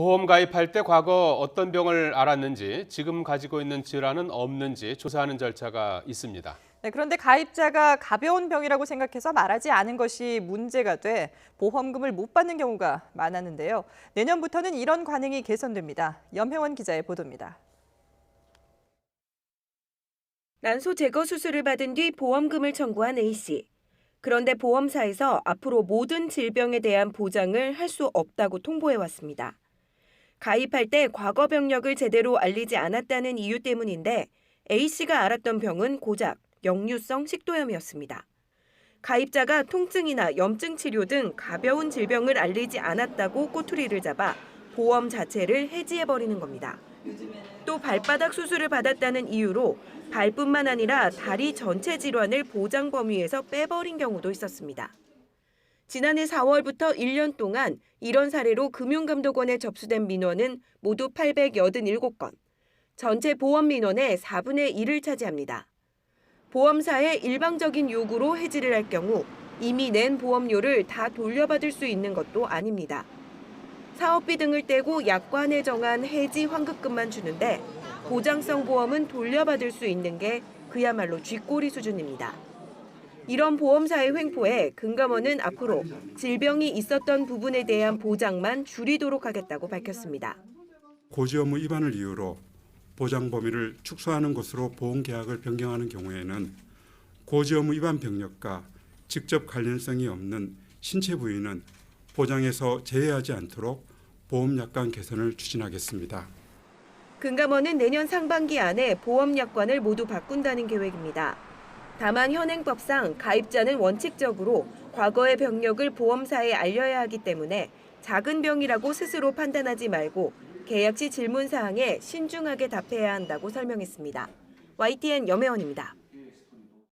보험 가입할 때 과거 어떤 병을 앓았는지, 지금 가지고 있는 질환은 없는지 조사하는 절차가 있습니다. 네, 그런데 가입자가 가벼운 병이라고 생각해서 말하지 않은 것이 문제가 돼 보험금을 못 받는 경우가 많았는데요. 내년부터는 이런 관행이 개선됩니다. 염혜원 기자의 보도입니다. 난소 제거 수술을 받은 뒤 보험금을 청구한 A씨. 그런데 보험사에서 앞으로 모든 질병에 대한 보장을 할 수 없다고 통보해왔습니다. 가입할 때 과거 병력을 제대로 알리지 않았다는 이유 때문인데 A씨가 앓았던 병은 고작 역류성 식도염이었습니다. 가입자가 통증이나 염증 치료 등 가벼운 질병을 알리지 않았다고 꼬투리를 잡아 보험 자체를 해지해버리는 겁니다. 또 발바닥 수술을 받았다는 이유로 발뿐만 아니라 다리 전체 질환을 보장 범위에서 빼버린 경우도 있었습니다. 지난해 4월부터 1년 동안 이런 사례로 금융감독원에 접수된 민원은 모두 887건, 전체 보험 민원의 4분의 1을 차지합니다. 보험사의 일방적인 요구로 해지를 할 경우 이미 낸 보험료를 다 돌려받을 수 있는 것도 아닙니다. 사업비 등을 떼고 약관에 정한 해지 환급금만 주는데 보장성 보험은 돌려받을 수 있는 게 그야말로 쥐꼬리 수준입니다. 이런 보험사의 횡포에 금감원은 앞으로 질병이 있었던 부분에 대한 보장만 줄이도록 하겠다고 밝혔습니다. 고지 업무 위반을 이유로 보장 범위를 축소하는 것으로 보험계약을 변경하는 경우에는 고지 업무 위반 병력과 직접 관련성이 없는 신체 부위는 보장에서 제외하지 않도록 보험약관 개선을 추진하겠습니다. 금감원은 내년 상반기 안에 보험약관을 모두 바꾼다는 계획입니다. 다만 현행법상 가입자는 원칙적으로 과거의 병력을 보험사에 알려야 하기 때문에 작은 병이라고 스스로 판단하지 말고 계약 시 질문 사항에 신중하게 답해야 한다고 설명했습니다. YTN 염혜원입니다.